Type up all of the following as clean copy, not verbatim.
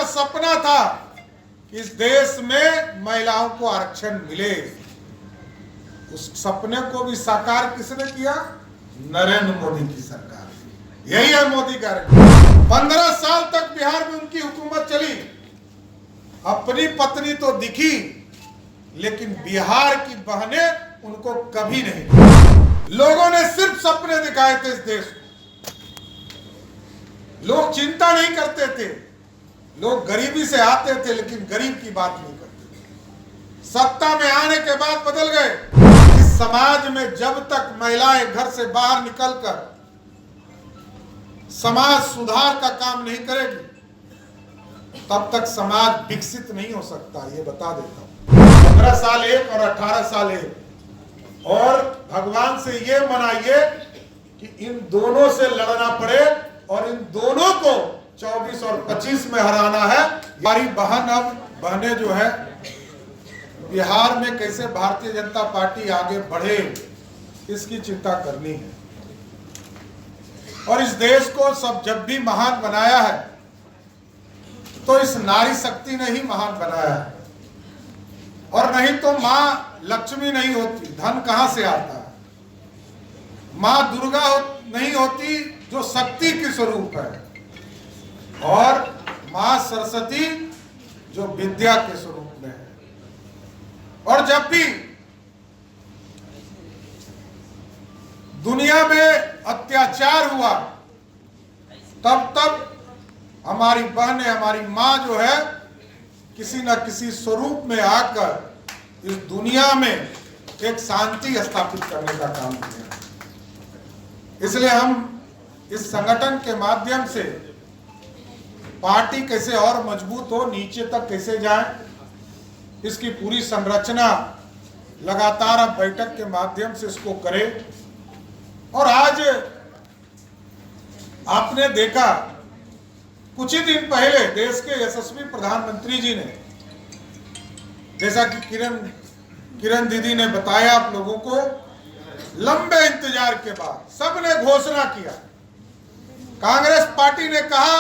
का सपना था कि इस देश में महिलाओं को आरक्षण मिले। उस सपने को भी साकार किसने किया? नरेंद्र मोदी की सरकार। यही है मोदी गारंटी। 15 साल तक बिहार में उनकी हुकूमत चली। अपनी पत्नी तो दिखी, लेकिन बिहार की बहनें उनको कभी नहीं दिखी। लोगों ने सिर्फ सपने दिखाए थे इस देश को। लोग चिंता नहीं करते थे। लोग गरीबी से आते थे, लेकिन गरीब की बात नहीं करते थे। सत्ता में आने के बाद बदल गए। इस समाज में जब तक महिलाएं घर से बाहर निकलकर समाज सुधार का काम नहीं करेगी, तब तक समाज विकसित नहीं हो सकता। ये बता देता हूं। 15 साल एक और 18 साल एक। और भगवान से ये मनाइए कि इन दोनों से लड़ना पड़े और इन दोनों को 24 और 25 में हराना है। हमारी बहनें जो है बिहार में कैसे भारतीय जनता पार्टी आगे बढ़े, इसकी चिंता करनी है। और इस देश को सब जब भी महान बनाया है, तो इस नारी शक्ति ने ही महान बनाया है। और नहीं तो मां लक्ष्मी नहीं होती, धन कहां से आता है? मां दुर्गा नहीं होती, जो शक्ति की स्वरूप है। और मां सरस्वती जो विद्या के स्वरूप में है। और जब भी दुनिया में अत्याचार हुआ, तब हमारी बहनें, हमारी मां जो है, किसी न किसी स्वरूप में आकर इस दुनिया में एक शांति स्थापित करने का काम किया। इसलिए हम इस संगठन के माध्यम से पार्टी कैसे और मजबूत हो, नीचे तक कैसे जाए, इसकी पूरी संरचना लगातार अब बैठक के माध्यम से इसको करें। और आज आपने देखा, कुछ ही दिन पहले देश के यशस्वी प्रधानमंत्री जी ने, जैसा कि किरण दीदी ने बताया आप लोगों को, लंबे इंतजार के बाद सबने घोषणा किया। कांग्रेस पार्टी ने कहा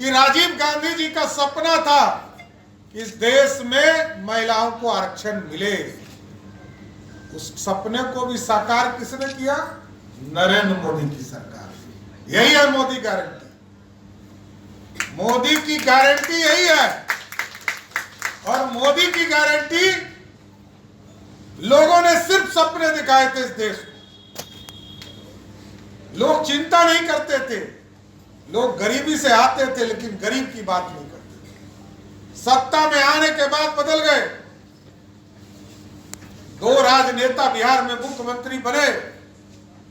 कि राजीव गांधी जी का सपना था कि इस देश में महिलाओं को आरक्षण मिले। उस सपने को भी साकार किसने किया? नरेंद्र मोदी की सरकार। यही है मोदी गारंटी। मोदी की गारंटी यही है। और मोदी की गारंटी, लोगों ने सिर्फ सपने दिखाए थे इस देश को। लोग चिंता नहीं करते थे। लोग गरीबी से आते थे, लेकिन गरीब की बात नहीं करते थे। सत्ता में आने के बाद बदल गए। 2 राजनेता बिहार में मुख्यमंत्री बने,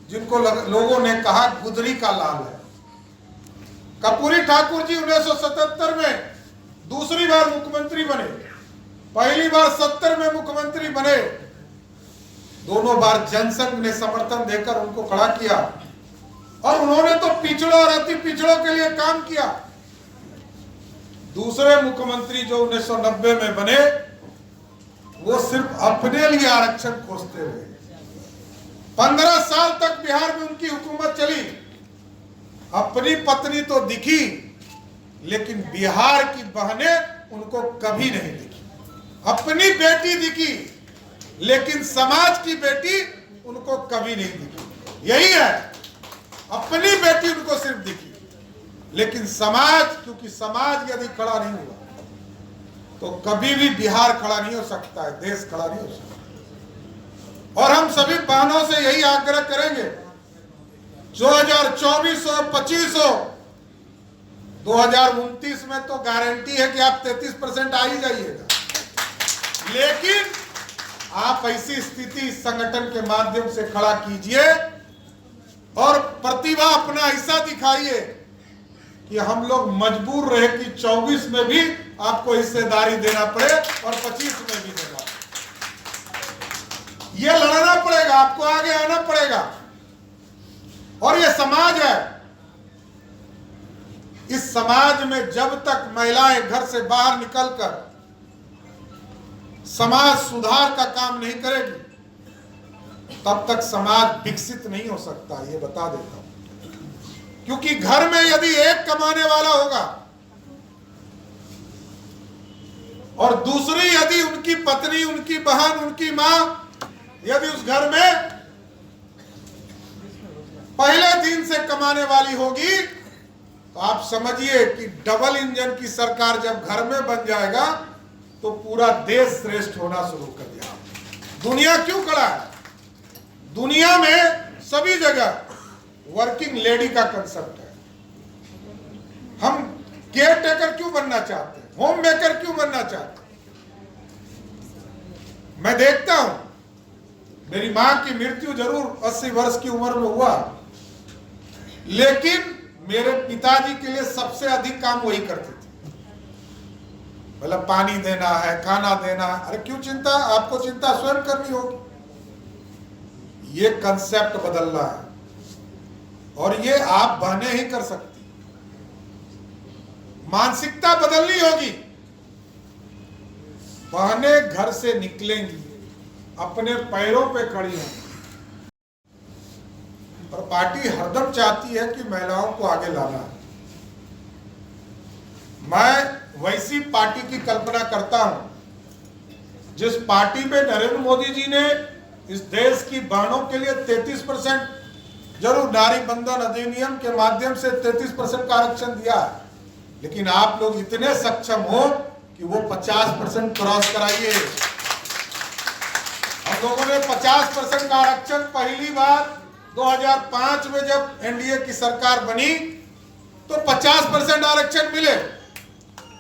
जिनको लोगों ने कहा गुदरी का लाल है। कर्पूरी ठाकुर जी 1977 में दूसरी बार मुख्यमंत्री बने। पहली बार 70 में मुख्यमंत्री बने। दोनों बार जनसंघ ने समर्थन देकर उनको खड़ा किया। और उन्होंने तो पिछड़ों और अति पिछड़ों के लिए काम किया। दूसरे मुख्यमंत्री जो 1990 में बने, वो सिर्फ अपने लिए आरक्षण खोजते रहे। 15 साल तक बिहार में उनकी हुकूमत चली। अपनी पत्नी तो दिखी, लेकिन बिहार की बहनें उनको कभी नहीं दिखी। अपनी बेटी दिखी, लेकिन समाज की बेटी उनको कभी नहीं दिखी। यही है, अपनी बेटी उनको सिर्फ दिखी, लेकिन समाज, क्योंकि समाज यदि खड़ा नहीं हुआ तो कभी भी बिहार खड़ा नहीं हो सकता है, देश खड़ा नहीं हो सकता। और हम सभी बहनों से यही आग्रह करेंगे, 2024 हो, 25 हो, 2029 में तो गारंटी है कि आप 33% आ ही जाइएगा। लेकिन आप ऐसी स्थिति इस संगठन के माध्यम से खड़ा कीजिए और प्रतिभा अपना ऐसा दिखाइए कि हम लोग मजबूर रहे कि 24 में भी आपको हिस्सेदारी देना पड़े और 25 में भी देना पड़े। ये लड़ना पड़ेगा, आपको आगे आना पड़ेगा। और ये समाज है। इस समाज में जब तक महिलाएं घर से बाहर निकलकर समाज सुधार का काम नहीं करेगी, तब तक समाज विकसित नहीं हो सकता। ये बता देता हूं। क्योंकि घर में यदि एक कमाने वाला होगा और दूसरी, यदि उनकी पत्नी, उनकी बहन, उनकी मां यदि उस घर में पहले दिन से कमाने वाली होगी, तो आप समझिए कि डबल इंजन की सरकार जब घर में बन जाएगा तो पूरा देश श्रेष्ठ होना शुरू कर दिया। दुनिया क्यों खड़ा है? दुनिया में सभी जगह वर्किंग लेडी का कंसेप्ट है। हम केयर टेकर क्यों बनना चाहते हैं? होम मेकर क्यों बनना चाहते हैं? मैं देखता हूं, मेरी मां की मृत्यु जरूर 80 वर्ष की उम्र में हुआ, लेकिन मेरे पिताजी के लिए सबसे अधिक काम वही करते थे। मतलब पानी देना है, खाना देना है। अरे क्यों चिंता? आपको चिंता स्वयं करनी होगी। ये कंसेप्ट बदलना है और ये आप बहने ही कर सकती। मानसिकता बदलनी होगी। बहने घर से निकलेंगी, अपने पैरों पे खड़ी होंगी। और पार्टी हरदम चाहती है कि महिलाओं को आगे लाना है। मैं वैसी पार्टी की कल्पना करता हूं जिस पार्टी में नरेंद्र मोदी जी ने इस देश की बहनों के लिए 33%, जरूर नारी बंधन अधिनियम के माध्यम से 33% का आरक्षण दिया है, लेकिन आप लोग इतने सक्षम हो कि वो 50% क्रॉस कराइए। हम लोगों ने 50% का आरक्षण पहली बार 2005 में जब एनडीए की सरकार बनी तो 50% आरक्षण मिले,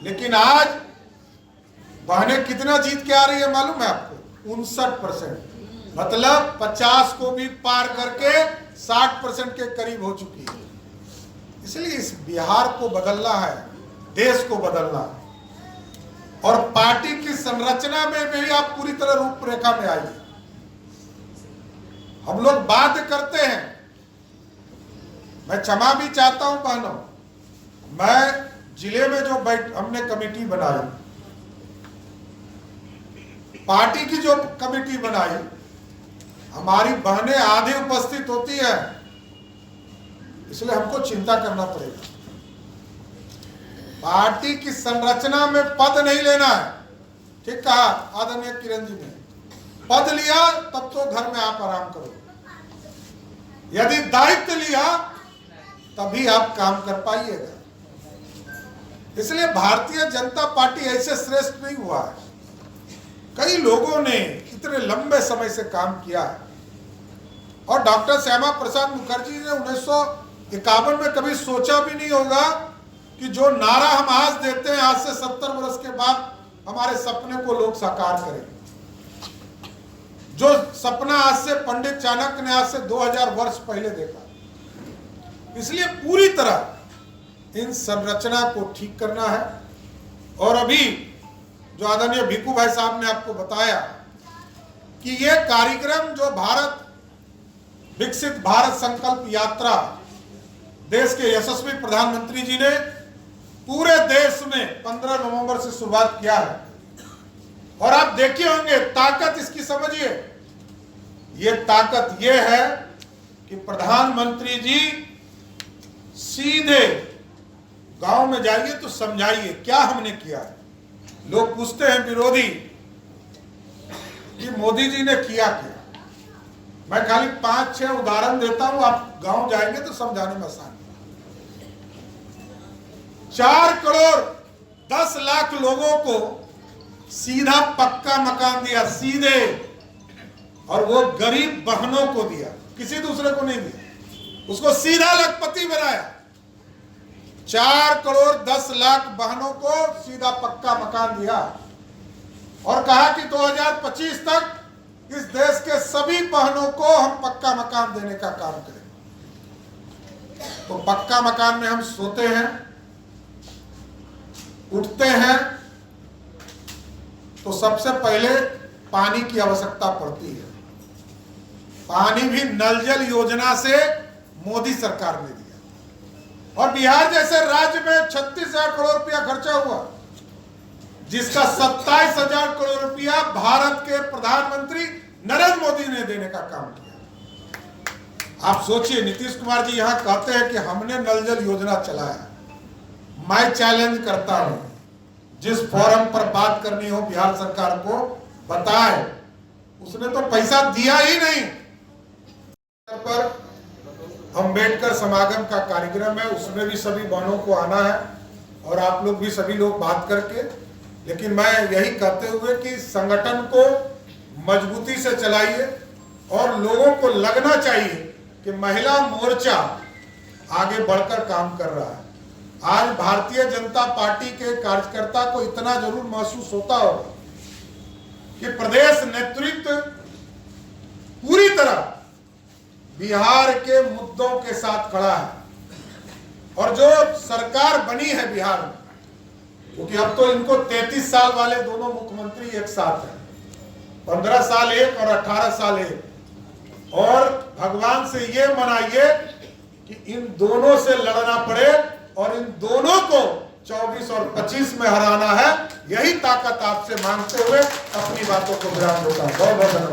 लेकिन आज बहनें कितना जीत के आ रही है मालूम है आपको? 59%। मतलब 50 को भी पार करके 60% के करीब हो चुकी है। इसलिए इस बिहार को बदलना है, देश को बदलना है। और पार्टी की संरचना में भी आप पूरी तरह रूपरेखा में आइए। हम लोग बात करते हैं, मैं क्षमा भी चाहता हूं बहनों, मैं जिले में जो हमने कमेटी बनाई, पार्टी की जो कमेटी बनाई, हमारी बहनें आधी उपस्थित होती है, इसलिए हमको चिंता करना पड़ेगा। पार्टी की संरचना में पद नहीं लेना है। ठीक कहा आदरणीय किरण जी ने, पद लिया तब तो घर में आप आराम करो, यदि दायित्व लिया तभी आप काम कर पाइएगा। इसलिए भारतीय जनता पार्टी ऐसे श्रेष्ठ नहीं हुआ है। कई लोगों ने इतने लंबे समय से काम किया है और डॉक्टर श्यामा प्रसाद मुखर्जी ने 1951 में कभी सोचा भी नहीं होगा कि जो नारा हम आज देते हैं, आज से 70 वर्ष के बाद हमारे सपने को लोग साकार करेंगे। जो सपना आज से पंडित चाणक्य ने आज से 2000 वर्ष पहले देखा। इसलिए पूरी तरह इन संरचना को ठीक करना है। और अभी जो आदरणीय भिक्खू भाई साहब ने आपको बताया कि ये कार्यक्रम जो भारत विकसित भारत संकल्प यात्रा देश के यशस्वी प्रधानमंत्री जी ने पूरे देश में 15 नवंबर से शुरुआत किया है। और आप देखे होंगे ताकत इसकी, समझिए ये ताकत ये है कि प्रधानमंत्री जी सीधे गांव में जाइए तो समझाइए क्या हमने किया है। लोग पूछते हैं विरोधी कि मोदी जी ने किया क्या। मैं खाली 5-6 उदाहरण देता हूं, आप गांव जाएंगे तो समझाने में आसान है। 4 करोड़ 10 लाख लोगों को सीधा पक्का मकान दिया, सीधे, और वो गरीब बहनों को दिया, किसी दूसरे को नहीं दिया, उसको सीधा लखपति बनाया। 4 करोड़ 10 लाख बहनों को सीधा पक्का मकान दिया और कहा कि 2025 तक इस देश के सभी बहनों को हम पक्का मकान देने का काम करेंगे। तो पक्का मकान में हम सोते हैं, उठते हैं, तो सबसे पहले पानी की आवश्यकता पड़ती है। पानी भी नल जल योजना से मोदी सरकार ने दिया। और बिहार जैसे राज्य में 36,000 करोड़ रुपया खर्चा हुआ, जिसका 27,000 करोड़ रुपया भारत के प्रधानमंत्री नरेंद्र मोदी ने देने का काम किया। आप सोचिए, नीतीश कुमार जी यहां कहते हैं कि हमने नल जल योजना चलाया। मैं चैलेंज करता हूं, जिस फोरम पर बात करनी हो बिहार सरकार को बताए। उसने तो पैसा दिया ही नहीं। पर अंबेडकर समागम का कार्यक्रम है, उसमें भी सभी बहनों को आना है और आप लोग भी सभी लोग बात करके, लेकिन मैं यही कहते हुए कि संगठन को मजबूती से चलाइए और लोगों को लगना चाहिए कि महिला मोर्चा आगे बढ़कर काम कर रहा है। आज भारतीय जनता पार्टी के कार्यकर्ता को इतना जरूर महसूस होता होगा कि प्रदेश नेतृत्व पूरी तरह बिहार के मुद्दों के साथ खड़ा है और जो सरकार बनी है बिहार में, क्योंकि अब तो इनको 33 साल वाले दोनों मुख्यमंत्री एक साथ हैं, 15 साल एक और 18 साल एक, और भगवान से ये मनाइए कि इन दोनों से लड़ना पड़े और इन दोनों को 24 और 25 में हराना है। यही ताकत आपसे मांगते हुए अपनी बातों को विराम देता हूं। बहुत बहुत धन्यवाद।